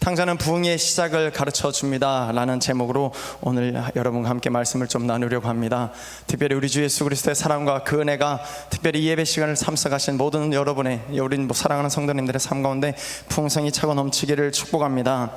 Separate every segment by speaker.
Speaker 1: 탕자는 부흥의 시작을 가르쳐 줍니다 라는 제목으로 오늘 여러분과 함께 말씀을 좀 나누려고 합니다. 특별히 우리 주 예수 그리스도의 사랑과 그 은혜가 특별히 이 예배 시간을 참석하신 모든 여러분의, 우리 사랑하는 성도님들의 삶 가운데 풍성히 차고 넘치기를 축복합니다.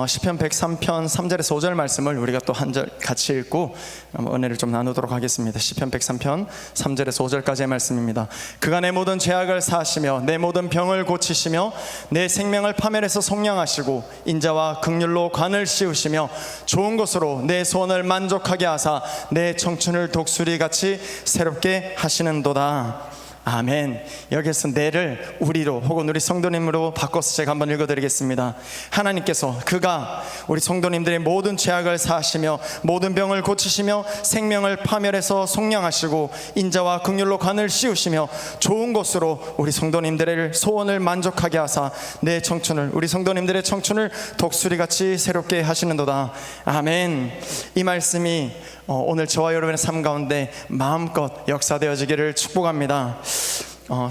Speaker 1: 시편 103편 3절에서 5절 말씀을 우리가 또 한 절 같이 읽고 은혜를 좀 나누도록 하겠습니다. 시편 103편 3절에서 5절까지의 말씀입니다. 그가 내 모든 죄악을 사하시며 내 모든 병을 고치시며 내 생명을 파멸해서 속량하시고 인자와 긍휼로 관을 씌우시며 좋은 것으로 내 소원을 만족하게 하사 내 청춘을 독수리같이 새롭게 하시는도다. 아멘. 여기서 내를 우리로 혹은 우리 성도님으로 바꿔서 제가 한번 읽어드리겠습니다. 하나님께서 그가 우리 성도님들의 모든 죄악을 사하시며 모든 병을 고치시며 생명을 파멸해서 속량하시고 인자와 긍휼로 관을 씌우시며 좋은 것으로 우리 성도님들의 소원을 만족하게 하사 내 청춘을, 우리 성도님들의 청춘을 독수리같이 새롭게 하시는도다. 아멘. 이 말씀이 오늘 저와 여러분의 삶 가운데 마음껏 역사되어지기를 축복합니다.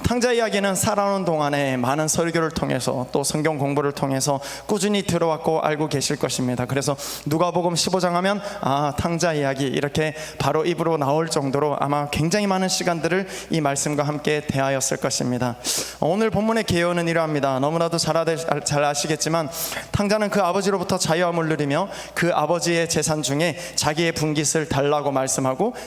Speaker 1: 탕자 이야기는 살아오는 동안에 많은 설교를 통해서 또 성경 공부를 통해서 꾸준히 들어왔고 알고 계실 것입니다. 그래서 누가복음 15장 하면 탕자 이야기 이렇게 바로 입으로 나올 정도로 아마 굉장히 많은 시간들을 이 말씀과 함께 대하였을 것입니다. 오늘 본문의 개요는 이러합니다. 너무나도 잘 아시겠지만 탕자는 그 아버지로부터 자유함을 누리며 그 아버지의 재산 중에 자기의 분깃을 달라고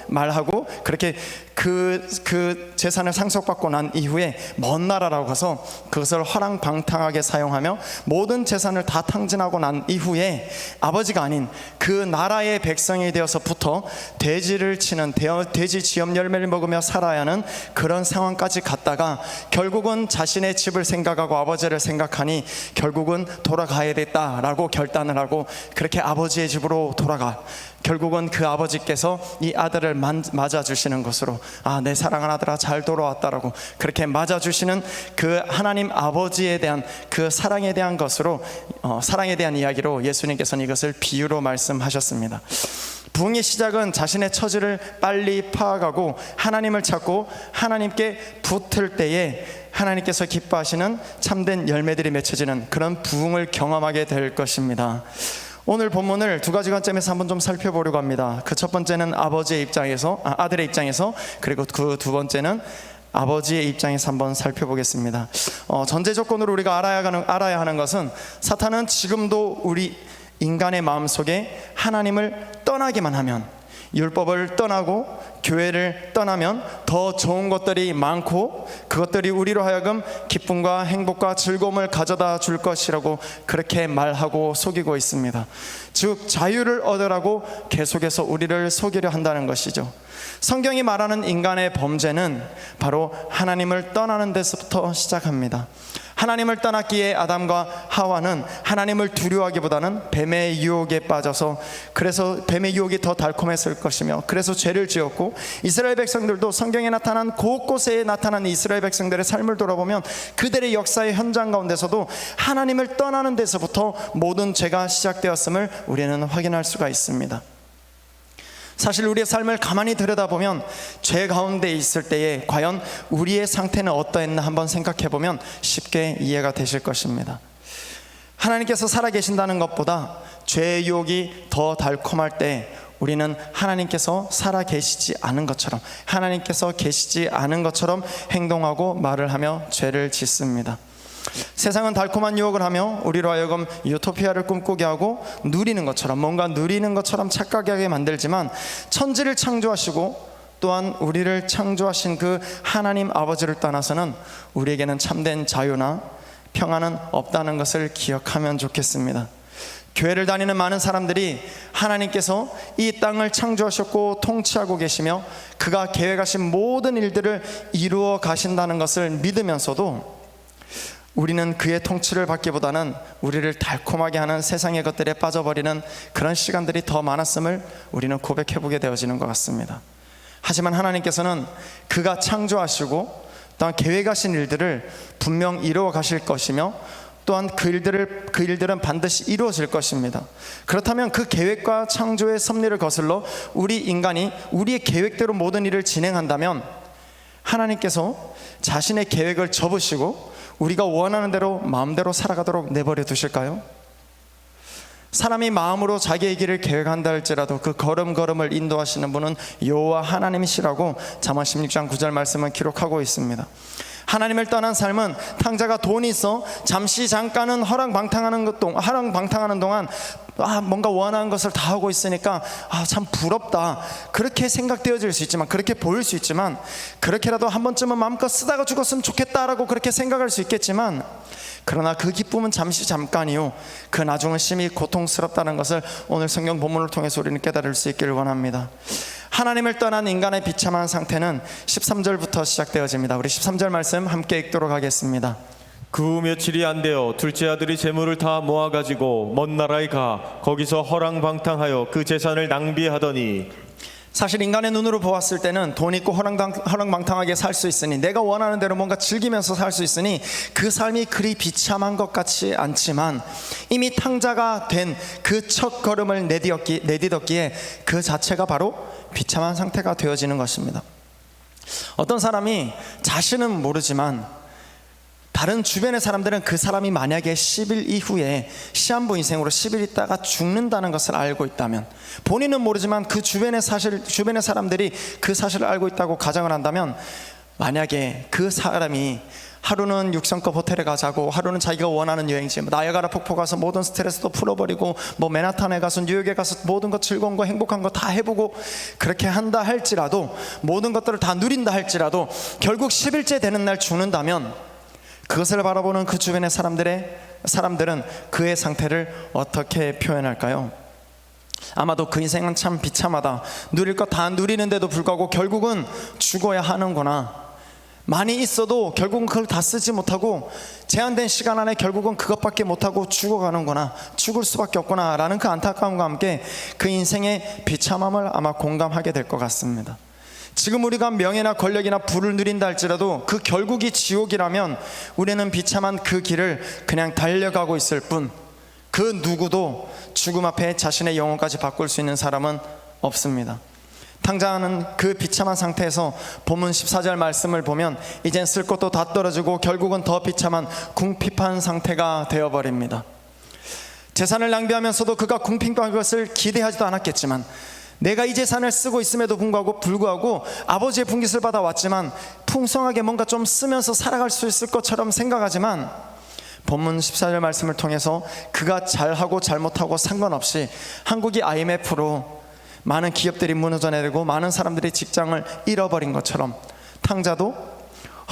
Speaker 1: 말하고 그렇게 그 재산을 상속받고 난 이후에 먼 나라라고 가서 그것을 허랑방탕하게 사용하며 모든 재산을 다 탕진하고 난 이후에 아버지가 아닌 그 나라의 백성이 되어서부터 돼지를 치는 돼지 지엽 열매를 먹으며 살아야 하는 그런 상황까지 갔다가 결국은 자신의 집을 생각하고 아버지를 생각하니 결국은 돌아가야겠다라고 결단을 하고 그렇게 아버지의 집으로 돌아가 결국은 그 아버지께서 이 아들을 맞아주시는 것으로 내 사랑하는 아들아 잘 돌아왔다라고 그렇게 맞아주시는 그 하나님 아버지에 대한 그 사랑에 대한 것으로 사랑에 대한 이야기로 예수님께서는 이것을 비유로 말씀하셨습니다. 부흥의 시작은 자신의 처지를 빨리 파악하고 하나님을 찾고 하나님께 붙을 때에 하나님께서 기뻐하시는 참된 열매들이 맺혀지는 그런 부흥을 경험하게 될 것입니다. 오늘 본문을 두 가지 관점에서 한번 좀 살펴보려고 합니다. 그 첫 번째는 아버지의 입장에서, 아들의 입장에서, 그리고 그 두 번째는 아버지의 입장에서 한번 살펴보겠습니다. 전제 조건으로 우리가 알아야 하는 것은 사탄은 지금도 우리 인간의 마음속에 하나님을 떠나기만 하면, 율법을 떠나고 교회를 떠나면 더 좋은 것들이 많고 그것들이 우리로 하여금 기쁨과 행복과 즐거움을 가져다 줄 것이라고 그렇게 말하고 속이고 있습니다. 즉 자유를 얻으라고 계속해서 우리를 속이려 한다는 것이죠. 성경이 말하는 인간의 범죄는 바로 하나님을 떠나는 데서부터 시작합니다. 하나님을 떠났기에 아담과 하와는 하나님을 두려워하기보다는 뱀의 유혹에 빠져서 그래서 뱀의 유혹이 더 달콤했을 것이며 그래서 죄를 지었고 이스라엘 백성들도 성경에 나타난 곳곳에 나타난 이스라엘 백성들의 삶을 돌아보면 그들의 역사의 현장 가운데서도 하나님을 떠나는 데서부터 모든 죄가 시작되었음을 우리는 확인할 수가 있습니다. 사실 우리의 삶을 가만히 들여다보면 죄 가운데 있을 때에 과연 우리의 상태는 어떠했나 한번 생각해보면 쉽게 이해가 되실 것입니다. 하나님께서 살아계신다는 것보다 죄의 유혹이 더 달콤할 때 우리는 하나님께서 살아계시지 않은 것처럼, 하나님께서 계시지 않은 것처럼 행동하고 말을 하며 죄를 짓습니다. 세상은 달콤한 유혹을 하며 우리로 하여금 유토피아를 꿈꾸게 하고 누리는 것처럼, 뭔가 누리는 것처럼 착각하게 하게 만들지만 천지를 창조하시고 또한 우리를 창조하신 그 하나님 아버지를 떠나서는 우리에게는 참된 자유나 평안은 없다는 것을 기억하면 좋겠습니다. 교회를 다니는 많은 사람들이 하나님께서 이 땅을 창조하셨고 통치하고 계시며 그가 계획하신 모든 일들을 이루어 가신다는 것을 믿으면서도 우리는 그의 통치를 받기보다는 우리를 달콤하게 하는 세상의 것들에 빠져버리는 그런 시간들이 더 많았음을 우리는 고백해보게 되어지는 것 같습니다. 하지만 하나님께서는 그가 창조하시고 또한 계획하신 일들을 분명 이루어 가실 것이며 또한 그 일들은 반드시 이루어질 것입니다. 그렇다면 그 계획과 창조의 섭리를 거슬러 우리 인간이 우리의 계획대로 모든 일을 진행한다면 하나님께서 자신의 계획을 접으시고 우리가 원하는 대로 마음대로 살아가도록 내버려 두실까요? 사람이 마음으로 자기의 길을 계획한다 할지라도 그 걸음걸음을 인도하시는 분은 여호와 하나님이시라고 잠언 16장 9절 말씀은 기록하고 있습니다. 하나님을 떠난 삶은 탕자가 돈이 있어 잠시 잠깐은 허랑방탕하는 동안 뭔가 원하는 것을 다 하고 있으니까 참 부럽다, 그렇게 생각되어질 수 있지만, 그렇게 보일 수 있지만, 그렇게라도 한 번쯤은 마음껏 쓰다가 죽었으면 좋겠다라고 그렇게 생각할 수 있겠지만, 그러나 그 기쁨은 잠시 잠깐이요 그 나중은 심히 고통스럽다는 것을 오늘 성경 본문을 통해서 우리는 깨달을 수 있기를 원합니다. 하나님을 떠난 인간의 비참한 상태는 13절부터 시작되어집니다. 우리 13절 말씀 함께 읽도록 하겠습니다.
Speaker 2: 그 후 며칠이 안 되어 둘째 아들이 재물을 다 모아가지고 먼 나라에 가 거기서 허랑방탕하여 그 재산을 낭비하더니,
Speaker 1: 사실 인간의 눈으로 보았을 때는 돈 있고 허랑방탕하게 살 수 있으니, 내가 원하는 대로 뭔가 즐기면서 살 수 있으니 그 삶이 그리 비참한 것 같지 않지만, 이미 탕자가 된 그 첫 걸음을 내딛었기에 그 자체가 바로 비참한 상태가 되어지는 것입니다. 어떤 사람이 자신은 모르지만 다른 주변의 사람들은 그 사람이 만약에 10일 이후에 시한부 인생으로 10일 있다가 죽는다는 것을 알고 있다면, 본인은 모르지만 그 주변의 사람들이 그 사실을 알고 있다고 가정을 한다면, 만약에 그 사람이 하루는 6성급 호텔에 가자고, 하루는 자기가 원하는 여행지 나이아가라 폭포 가서 모든 스트레스도 풀어버리고, 맨하탄에 가서 뉴욕에 가서 모든 것 즐거운 거 행복한 거 다 해보고, 그렇게 한다 할지라도, 모든 것들을 다 누린다 할지라도 결국 10일째 되는 날 죽는다면, 그것을 바라보는 그 주변의 사람들은 그의 상태를 어떻게 표현할까요? 아마도 그 인생은 참 비참하다, 누릴 것 다 누리는데도 불구하고 결국은 죽어야 하는구나, 많이 있어도 결국은 그걸 다 쓰지 못하고 제한된 시간 안에 결국은 그것밖에 못하고 죽어가는구나, 죽을 수밖에 없구나 라는 그 안타까움과 함께 그 인생의 비참함을 아마 공감하게 될 것 같습니다. 지금 우리가 명예나 권력이나 부를 누린다 할지라도 그 결국이 지옥이라면 우리는 비참한 그 길을 그냥 달려가고 있을 뿐, 그 누구도 죽음 앞에 자신의 영혼까지 바꿀 수 있는 사람은 없습니다. 탕자는 그 비참한 상태에서 본문 14절 말씀을 보면 이젠 쓸 것도 다 떨어지고 결국은 더 비참한 궁핍한 상태가 되어버립니다. 재산을 낭비하면서도 그가 궁핍한 것을 기대하지도 않았겠지만, 내가 이 재산을 쓰고 있음에도 불구하고 아버지의 분깃을 받아왔지만 풍성하게 뭔가 좀 쓰면서 살아갈 수 있을 것처럼 생각하지만, 본문 14절 말씀을 통해서 그가 잘하고 잘못하고 상관없이 한국이 IMF로 많은 기업들이 무너져 내리고 많은 사람들이 직장을 잃어버린 것처럼, 탕자도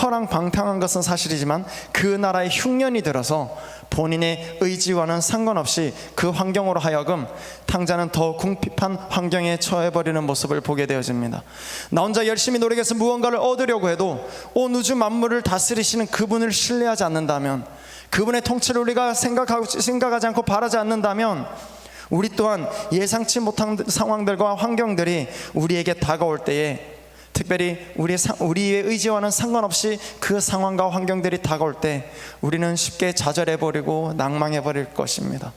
Speaker 1: 허랑방탕한 것은 사실이지만 그 나라의 흉년이 들어서 본인의 의지와는 상관없이 그 환경으로 하여금 탕자는 더 궁핍한 환경에 처해버리는 모습을 보게 되어집니다. 나 혼자 열심히 노력해서 무언가를 얻으려고 해도 온 우주 만물을 다스리시는 그분을 신뢰하지 않는다면, 그분의 통치를 우리가 생각하지 않고 바라지 않는다면, 우리 또한 예상치 못한 상황들과 환경들이 우리에게 다가올 때에, 특별히 우리의 의지와는 상관없이 그 상황과 환경들이 다가올 때 우리는 쉽게 좌절해버리고 낭망해버릴 것입니다.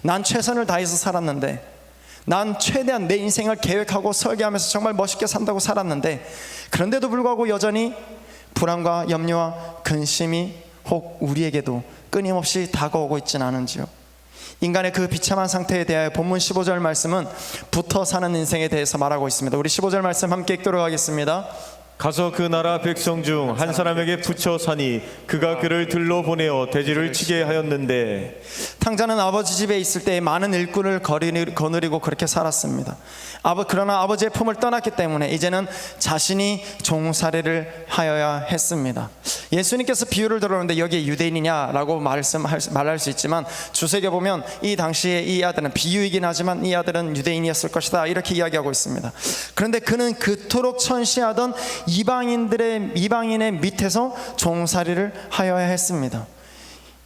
Speaker 1: 난 최선을 다해서 살았는데, 난 최대한 내 인생을 계획하고 설계하면서 정말 멋있게 산다고 살았는데, 그런데도 불구하고 여전히 불안과 염려와 근심이 혹 우리에게도 끊임없이 다가오고 있지는 않은지요. 인간의 그 비참한 상태에 대하여 본문 15절 말씀은 붙어 사는 인생에 대해서 말하고 있습니다. 우리 15절 말씀 함께 읽도록 하겠습니다.
Speaker 2: 가서 그 나라 백성 중 한 사람에게 붙여 사니 그가 그를 들러 보내어 대지를 치게 하였는데,
Speaker 1: 탕자는 아버지 집에 있을 때 많은 일꾼을 거느리고 그렇게 살았습니다. 그러나 아버지의 품을 떠났기 때문에 이제는 자신이 종살이를 하여야 했습니다. 예수님께서 비유를 들었는데 여기에 유대인이냐라고 말할 수 있지만, 주석에 보면 이 당시에 이 아들은 비유이긴 하지만 이 아들은 유대인이었을 것이다 이렇게 이야기하고 있습니다. 그런데 그는 그토록 천시하던 이방인의 밑에서 종살이를 하여야 했습니다.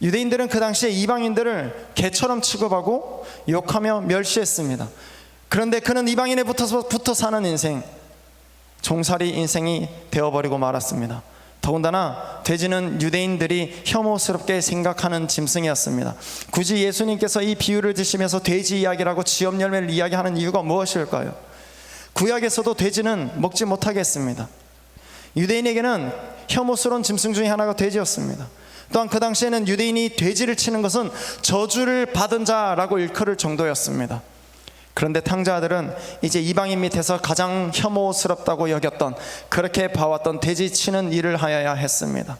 Speaker 1: 유대인들은 그 당시에 이방인들을 개처럼 취급하고 욕하며 멸시했습니다. 그런데 그는 이방인에 붙어 사는 인생, 종살이 인생이 되어버리고 말았습니다. 더군다나 돼지는 유대인들이 혐오스럽게 생각하는 짐승이었습니다. 굳이 예수님께서 이 비유를 드시면서 돼지 이야기라고 지업 열매를 이야기하는 이유가 무엇일까요? 구약에서도 돼지는 먹지 못하게 했습니다. 유대인에게는 혐오스러운 짐승 중에 하나가 돼지였습니다. 또한 그 당시에는 유대인이 돼지를 치는 것은 저주를 받은 자라고 일컬을 정도였습니다. 그런데 탕자들은 이제 이방인 밑에서 가장 혐오스럽다고 여겼던, 그렇게 봐왔던 돼지 치는 일을 하여야 했습니다.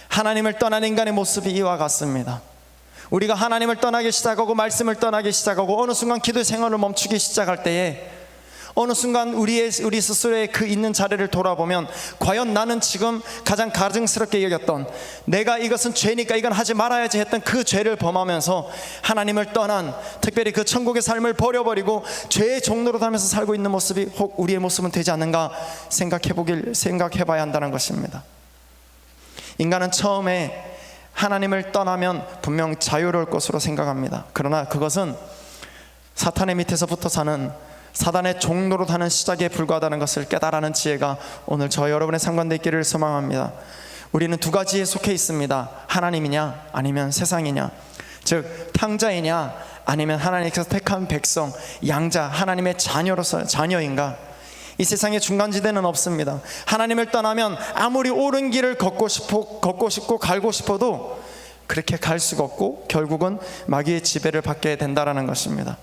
Speaker 1: 하나님을 떠난 인간의 모습이 이와 같습니다. 우리가 하나님을 떠나기 시작하고 말씀을 떠나기 시작하고 어느 순간 기도 생활을 멈추기 시작할 때에 어느 순간 우리 스스로의 그 있는 자리를 돌아보면 과연 나는 지금 가장 가증스럽게 여겼던, 내가 이것은 죄니까 이건 하지 말아야지 했던 그 죄를 범하면서 하나님을 떠난, 특별히 그 천국의 삶을 버려버리고 죄의 종로로 살면서 살고 있는 모습이 혹 우리의 모습은 되지 않는가 생각해봐야 한다는 것입니다. 인간은 처음에 하나님을 떠나면 분명 자유로울 것으로 생각합니다. 그러나 그것은 사탄의 밑에서부터 사는, 사단의 종로로 사는 시작에 불과하다는 것을 깨달아는 지혜가 오늘 저 여러분의 상관돼 있기를 소망합니다. 우리는 두 가지에 속해 있습니다. 하나님이냐 아니면 세상이냐, 즉 탕자이냐 아니면 하나님께서 택한 백성, 양자, 하나님의 자녀인가. 이 세상에 중간지대는 없습니다. 하나님을 떠나면 아무리 옳은 길을 걷고 싶고 갈고 싶어도 그렇게 갈 수가 없고 결국은 마귀의 지배를 받게 된다라는 것입니다.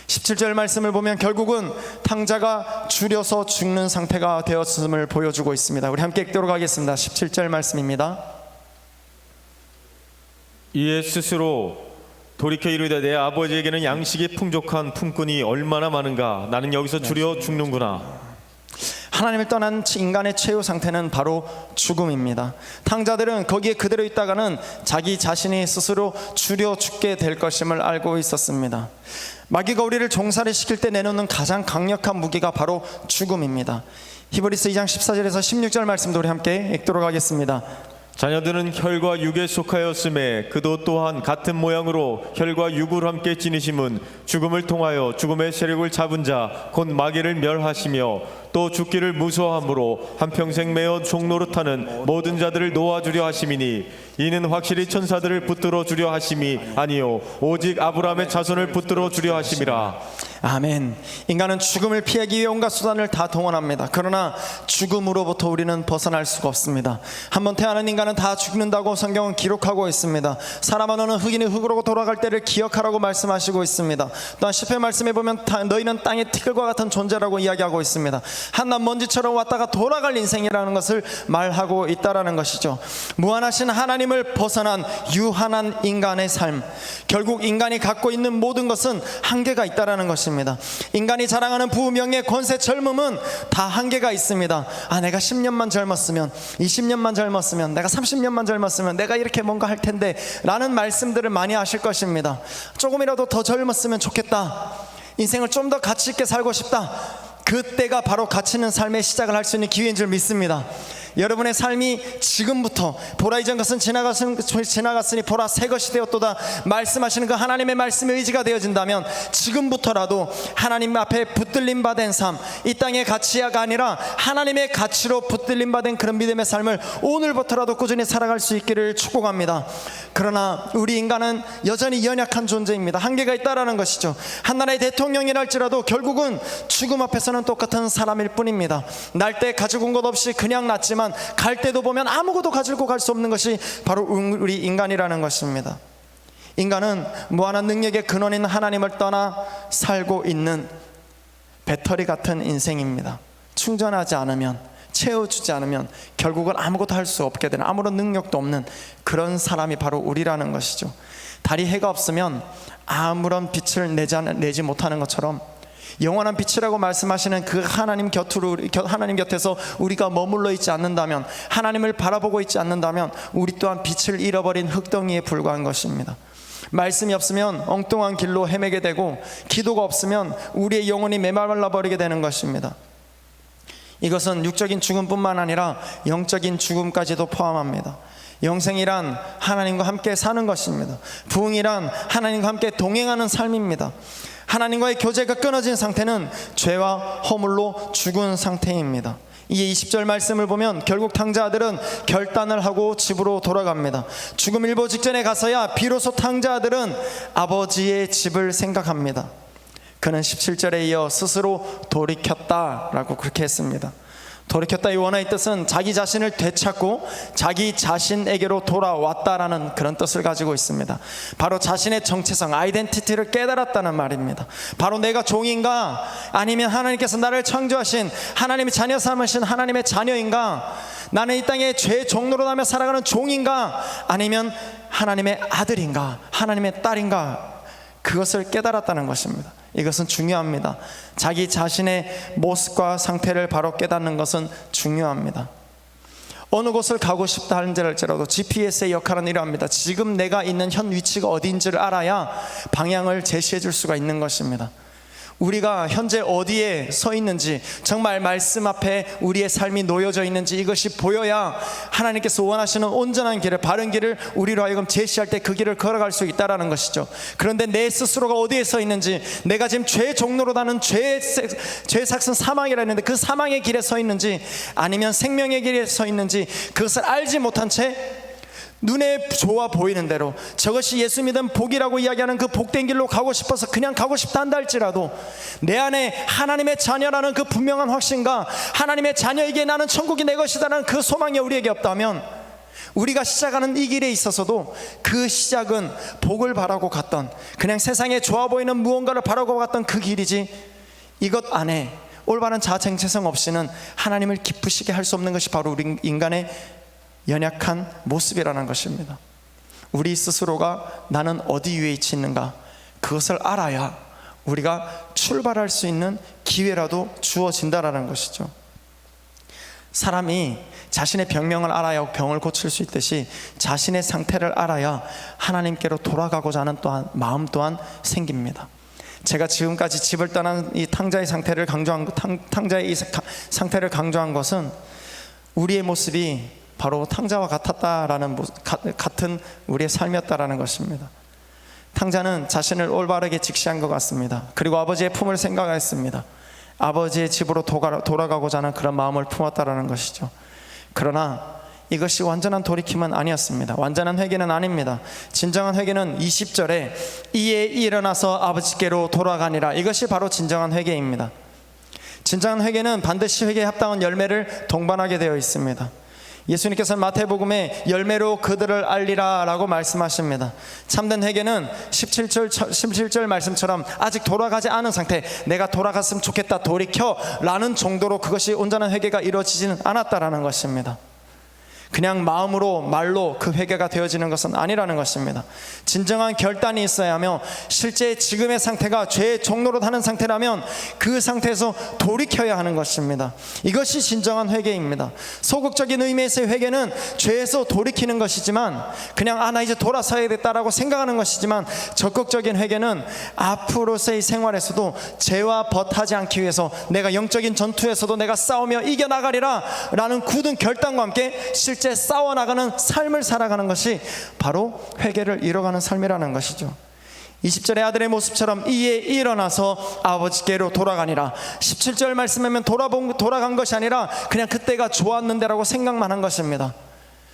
Speaker 1: 17절 말씀을 보면 결국은 탕자가 줄여서 죽는 상태가 되었음을 보여주고 있습니다. 우리 함께 읽도록 하겠습니다. 17절 말씀입니다.
Speaker 2: 이에 스스로 돌이켜 이르되 내 아버지에게는 양식이 풍족한 품꾼이 얼마나 많은가. 나는 여기서 줄여 죽는구나.
Speaker 1: 하나님을 떠난 인간의 최후 상태는 바로 죽음입니다. 탕자들은 거기에 그대로 있다가는 자기 자신이 스스로 줄여 죽게 될 것임을 알고 있었습니다. 마귀가 우리를 종살이 시킬 때 내놓는 가장 강력한 무기가 바로 죽음입니다. 히브리서 2장 14절에서 16절 말씀도 우리 함께 읽도록 하겠습니다.
Speaker 2: 자녀들은 혈과 육에 속하였음에 그도 또한 같은 모양으로 혈과 육을 함께 지니심은 죽음을 통하여 죽음의 세력을 잡은 자 곧 마귀를 멸하시며 또 죽기를 무서워함으로 한평생 매어 종노릇하는 모든 자들을 놓아주려 하심이니 이는 확실히 천사들을 붙들어 주려 하심이 아니요 오직 아브라함의 자손을 붙들어 주려 하심이라.
Speaker 1: 아멘. 인간은 죽음을 피하기 위해 온갖 수단을 다 동원합니다. 그러나 죽음으로부터 우리는 벗어날 수가 없습니다. 한번 태어난 인간은 다 죽는다고 성경은 기록하고 있습니다. 사람아 너는 흙이니 흙으로 돌아갈 때를 기억하라고 말씀하시고 있습니다. 또한 시편 말씀에 보면 너희는 땅의 티끌과 같은 존재라고 이야기하고 있습니다. 한낱 먼지처럼 왔다가 돌아갈 인생이라는 것을 말하고 있다라는 것이죠. 무한하신 하나님을 벗어난 유한한 인간의 삶, 결국 인간이 갖고 있는 모든 것은 한계가 있다라는 것입니다. 인간이 자랑하는 부명예, 권세, 젊음은 다 한계가 있습니다. 내가 10년만 젊었으면, 20년만 젊었으면, 내가 30년만 젊었으면 내가 이렇게 뭔가 할 텐데 라는 말씀들을 많이 하실 것입니다. 조금이라도 더 젊었으면 좋겠다, 인생을 좀 더 가치 있게 살고 싶다. 그때가 바로 가치 있는 삶의 시작을 할 수 있는 기회인 줄 믿습니다. 여러분의 삶이 지금부터 보라 이전 것은 지나갔으니 보라 새 것이 되었도다 말씀하시는 그 하나님의 말씀의 의지가 되어진다면 지금부터라도 하나님 앞에 붙들림 받은 삶, 이 땅의 가치가 아니라 하나님의 가치로 붙들림 받은 그런 믿음의 삶을 오늘부터라도 꾸준히 살아갈 수 있기를 축복합니다. 그러나 우리 인간은 여전히 연약한 존재입니다. 한계가 있다라는 것이죠. 한나라의 대통령이랄지라도 결국은 죽음 앞에서는 똑같은 사람일 뿐입니다. 날 때 가지고 온 것 없이 그냥 났지만 갈 때도 보면 아무것도 가지고 갈 수 없는 것이 바로 우리 인간이라는 것입니다. 인간은 무한한 능력의 근원인 하나님을 떠나 살고 있는 배터리 같은 인생입니다. 충전하지 않으면, 채워주지 않으면 결국은 아무것도 할 수 없게 되는, 아무런 능력도 없는 그런 사람이 바로 우리라는 것이죠. 달이 해가 없으면 아무런 빛을 내지 못하는 것처럼 영원한 빛이라고 말씀하시는 그 하나님 곁에서 우리가 머물러 있지 않는다면, 하나님을 바라보고 있지 않는다면 우리 또한 빛을 잃어버린 흙덩이에 불과한 것입니다. 말씀이 없으면 엉뚱한 길로 헤매게 되고, 기도가 없으면 우리의 영혼이 메말라 버리게 되는 것입니다. 이것은 육적인 죽음뿐만 아니라 영적인 죽음까지도 포함합니다. 영생이란 하나님과 함께 사는 것입니다. 부흥이란 하나님과 함께 동행하는 삶입니다. 하나님과의 교제가 끊어진 상태는 죄와 허물로 죽은 상태입니다. 이 20절 말씀을 보면 결국 탕자아들은 결단을 하고 집으로 돌아갑니다. 죽음 일보 직전에 가서야 비로소 탕자아들은 아버지의 집을 생각합니다. 그는 17절에 이어 스스로 돌이켰다라고 그렇게 했습니다. 돌이켰다 이 원어의 뜻은 자기 자신을 되찾고 자기 자신에게로 돌아왔다라는 그런 뜻을 가지고 있습니다. 바로 자신의 정체성, 아이덴티티를 깨달았다는 말입니다. 바로 내가 종인가 아니면 하나님께서 나를 창조하신 하나님의 자녀 삼으신 하나님의 자녀인가, 나는 이 땅에 죄의 종노릇하며 살아가는 종인가 아니면 하나님의 아들인가 하나님의 딸인가, 그것을 깨달았다는 것입니다. 이것은 중요합니다. 자기 자신의 모습과 상태를 바로 깨닫는 것은 중요합니다. 어느 곳을 가고 싶다 할지라도 GPS의 역할은 이러합니다. 지금 내가 있는 현 위치가 어디인지를 알아야 방향을 제시해 줄 수가 있는 것입니다. 우리가 현재 어디에 서 있는지, 정말 말씀 앞에 우리의 삶이 놓여져 있는지 이것이 보여야 하나님께서 원하시는 온전한 길을, 바른 길을 우리로 하여금 제시할 때 그 길을 걸어갈 수 있다라는 것이죠. 그런데 내 스스로가 어디에 서 있는지, 내가 지금 죄 종로로 가는 죄 삭슨 사망이라 했는데 그 사망의 길에 서 있는지 아니면 생명의 길에 서 있는지 그것을 알지 못한 채 눈에 좋아 보이는 대로, 저것이 예수 믿음 복이라고 이야기하는 그 복된 길로 가고 싶어서 그냥 가고 싶다 한다 할지라도 내 안에 하나님의 자녀라는 그 분명한 확신과 하나님의 자녀에게 나는 천국이 내 것이다라는 그 소망이 우리에게 없다면, 우리가 시작하는 이 길에 있어서도 그 시작은 복을 바라고 갔던, 그냥 세상에 좋아 보이는 무언가를 바라고 갔던 그 길이지, 이것 안에 올바른 자정체성 없이는 하나님을 기쁘시게 할 수 없는 것이 바로 우리 인간의 연약한 모습이라는 것입니다. 우리 스스로가 나는 어디 위에 있는가, 그것을 알아야 우리가 출발할 수 있는 기회라도 주어진다라는 것이죠. 사람이 자신의 병명을 알아야 병을 고칠 수 있듯이 자신의 상태를 알아야 하나님께로 돌아가고자 하는 또한 마음 또한 생깁니다. 제가 지금까지 집을 떠난 이 탕자의 상태를 강조한 상태를 강조한 것은 우리의 모습이 바로 탕자와 같은 우리의 삶이었다라는 것입니다. 탕자는 자신을 올바르게 직시한 것 같습니다. 그리고 아버지의 품을 생각했습니다. 아버지의 집으로 돌아가고자 하는 그런 마음을 품었다라는 것이죠. 그러나 이것이 완전한 돌이킴은 아니었습니다. 완전한 회개는 아닙니다. 진정한 회개는 20절에 이에 일어나서 아버지께로 돌아가니라, 이것이 바로 진정한 회개입니다. 진정한 회개는 반드시 회개에 합당한 열매를 동반하게 되어 있습니다. 예수님께서는 마태복음에 열매로 그들을 알리라 라고 말씀하십니다. 참된 회개는 17절 말씀처럼 아직 돌아가지 않은 상태, 내가 돌아갔으면 좋겠다, 돌이켜 라는 정도로 그것이 온전한 회개가 이루어지지는 않았다라는 것입니다. 그냥 마음으로 말로 그 회개가 되어지는 것은 아니라는 것입니다. 진정한 결단이 있어야 하며, 실제 지금의 상태가 죄의 종노릇 하는 상태라면 그 상태에서 돌이켜야 하는 것입니다. 이것이 진정한 회개입니다. 소극적인 의미에서의 회개는 죄에서 돌이키는 것이지만, 그냥 나 이제 돌아서야겠다라고 생각하는 것이지만, 적극적인 회개는 앞으로서의 생활에서도 죄와 벗하지 않기 위해서 내가 영적인 전투에서도 내가 싸우며 이겨나가리라 라는 굳은 결단과 함께 실제 싸워나가는 삶을 살아가는 것이 바로 회개를 이뤄가는 삶이라는 것이죠. 20절의 아들의 모습처럼 이에 일어나서 아버지께로 돌아가니라. 17절 말씀하면 돌아간 것이 아니라 그냥 그때가 좋았는데 라고 생각만 한 것입니다.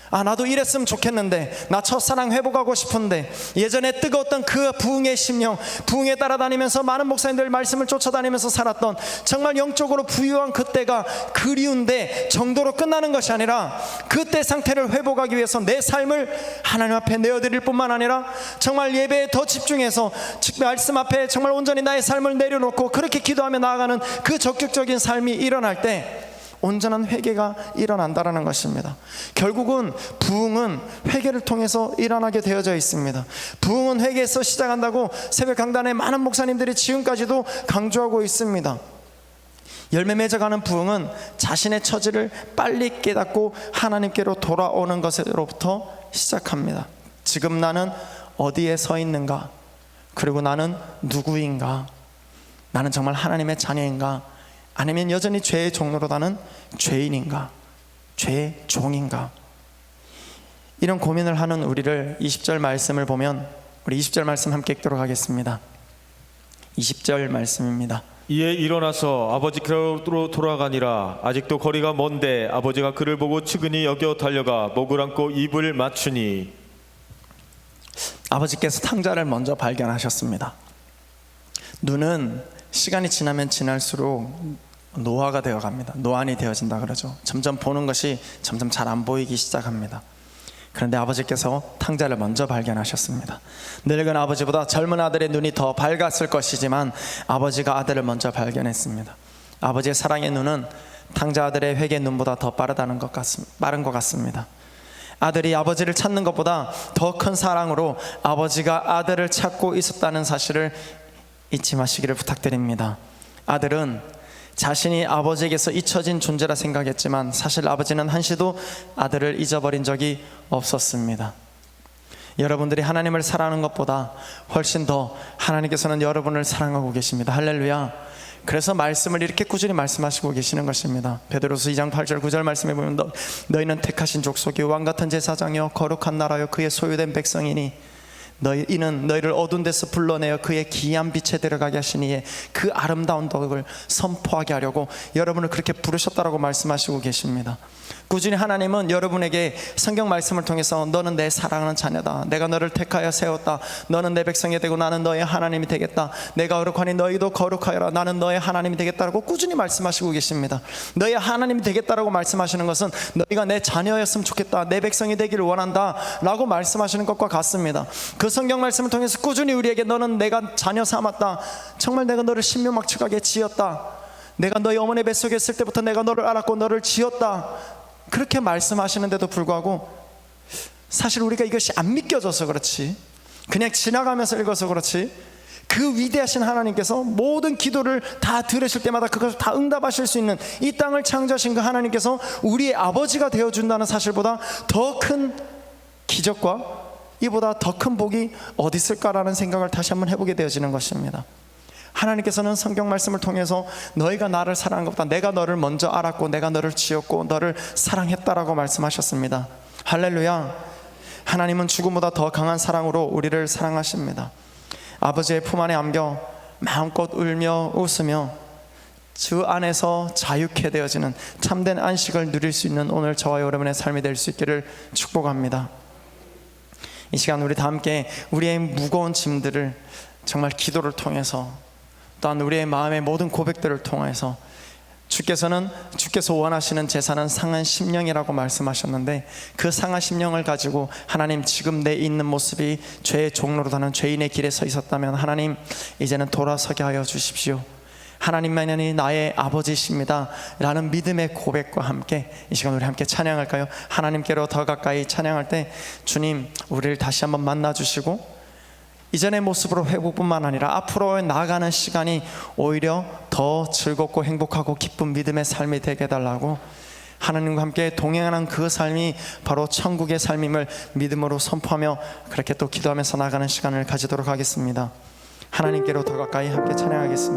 Speaker 1: 나도 이랬으면 좋겠는데, 나 첫사랑 회복하고 싶은데, 예전에 뜨거웠던 그 부흥의 심령, 부흥에 따라다니면서 많은 목사님들 말씀을 쫓아다니면서 살았던 정말 영적으로 부유한 그때가 그리운데 정도로 끝나는 것이 아니라, 그때 상태를 회복하기 위해서 내 삶을 하나님 앞에 내어드릴 뿐만 아니라 정말 예배에 더 집중해서 말씀 앞에 정말 온전히 나의 삶을 내려놓고 그렇게 기도하며 나아가는 그 적극적인 삶이 일어날 때 온전한 회개가 일어난다라는 것입니다. 결국은 부흥은 회개를 통해서 일어나게 되어져 있습니다. 부흥은 회개에서 시작한다고 새벽 강단의 많은 목사님들이 지금까지도 강조하고 있습니다. 열매 맺어가는 부흥은 자신의 처지를 빨리 깨닫고 하나님께로 돌아오는 것으로부터 시작합니다. 지금 나는 어디에 서 있는가? 그리고 나는 누구인가? 나는 정말 하나님의 자녀인가? 아니면 여전히 죄의 종로로 가는 죄인인가? 죄의 종인가? 이런 고민을 하는 우리를 20절 말씀을 보면, 우리 20절 말씀 함께 읽도록 하겠습니다. 20절 말씀입니다.
Speaker 2: 이에 일어나서 아버지께로 돌아가니라. 아직도 거리가 먼데 아버지가 그를 보고 측은히 여겨 달려가 목을 안고 입을 맞추니.
Speaker 1: 아버지께서 탕자를 먼저 발견하셨습니다. 눈은 시간이 지나면 지날수록 노화가 되어 갑니다. 노안이 되어진다 그러죠. 점점 보는 것이 점점 잘 안 보이기 시작합니다. 그런데 아버지께서 탕자를 먼저 발견하셨습니다. 늙은 아버지보다 젊은 아들의 눈이 더 밝았을 것이지만 아버지가 아들을 먼저 발견했습니다. 아버지의 사랑의 눈은 탕자 아들의 회개 눈보다 더 빠른 것 같습니다. 아들이 아버지를 찾는 것보다 더 큰 사랑으로 아버지가 아들을 찾고 있었다는 사실을 잊지 마시기를 부탁드립니다. 아들은 자신이 아버지에게서 잊혀진 존재라 생각했지만 사실 아버지는 한시도 아들을 잊어버린 적이 없었습니다. 여러분들이 하나님을 사랑하는 것보다 훨씬 더 하나님께서는 여러분을 사랑하고 계십니다. 할렐루야. 그래서 말씀을 이렇게 꾸준히 말씀하시고 계시는 것입니다. 베드로서 2장 8절 9절 말씀에 보면 너희는 택하신 족속이요 왕같은 제사장이요 거룩한 나라요 그의 소유된 백성이니 이는 너희를 어두운 데서 불러내어 그의 기이한 빛에 들어가게 하시니 그 아름다운 덕을 선포하게 하려고 여러분을 그렇게 부르셨다라고 말씀하시고 계십니다. 꾸준히 하나님은 여러분에게 성경 말씀을 통해서 너는 내 사랑하는 자녀다, 내가 너를 택하여 세웠다, 너는 내 백성이 되고 나는 너의 하나님이 되겠다, 내가 거룩하니 너희도 거룩하여라, 나는 너의 하나님이 되겠다라고 꾸준히 말씀하시고 계십니다. 너의 하나님이 되겠다라고 말씀하시는 것은 너희가 내 자녀였으면 좋겠다, 내 백성이 되기를 원한다 라고 말씀하시는 것과 같습니다. 그 성경 말씀을 통해서 꾸준히 우리에게 너는 내가 자녀 삼았다, 정말 내가 너를 신묘막측하게 지었다, 내가 너희 어머니 뱃속에 있을 때부터 내가 너를 알았고 너를 지었다, 그렇게 말씀하시는데도 불구하고 사실 우리가 이것이 안 믿겨져서 그렇지, 그냥 지나가면서 읽어서 그렇지, 그 위대하신 하나님께서 모든 기도를 다 들으실 때마다 그것을 다 응답하실 수 있는 이 땅을 창조하신 그 하나님께서 우리의 아버지가 되어준다는 사실보다 더 큰 기적과 이보다 더 큰 복이 어디 있을까라는 생각을 다시 한번 해보게 되어지는 것입니다. 하나님께서는 성경 말씀을 통해서 너희가 나를 사랑한 것보다 내가 너를 먼저 알았고 내가 너를 지었고 너를 사랑했다라고 말씀하셨습니다. 할렐루야. 하나님은 죽음보다 더 강한 사랑으로 우리를 사랑하십니다. 아버지의 품 안에 안겨 마음껏 울며 웃으며 주 안에서 자유케 되어지는 참된 안식을 누릴 수 있는 오늘 저와 여러분의 삶이 될 수 있기를 축복합니다. 이 시간 우리 다 함께 우리의 무거운 짐들을 정말 기도를 통해서 또한 우리의 마음의 모든 고백들을 통해서 주께서 원하시는 제사는 상한 심령이라고 말씀하셨는데 그 상한 심령을 가지고 하나님 지금 내 있는 모습이 죄의 종로로 가는 죄인의 길에 서 있었다면 하나님 이제는 돌아서게 하여 주십시오. 하나님만이 나의 아버지십니다 라는 믿음의 고백과 함께 이 시간 우리 함께 찬양할까요? 하나님께로 더 가까이 찬양할 때 주님 우리를 다시 한번 만나주시고 이전의 모습으로 회복뿐만 아니라 앞으로 나아가는 시간이 오히려 더 즐겁고 행복하고 기쁜 믿음의 삶이 되게 해달라고, 하나님과 함께 동행하는 그 삶이 바로 천국의 삶임을 믿음으로 선포하며 그렇게 또 기도하면서 나아가는 시간을 가지도록 하겠습니다. 하나님께로 더 가까이 함께 찬양하겠습니다.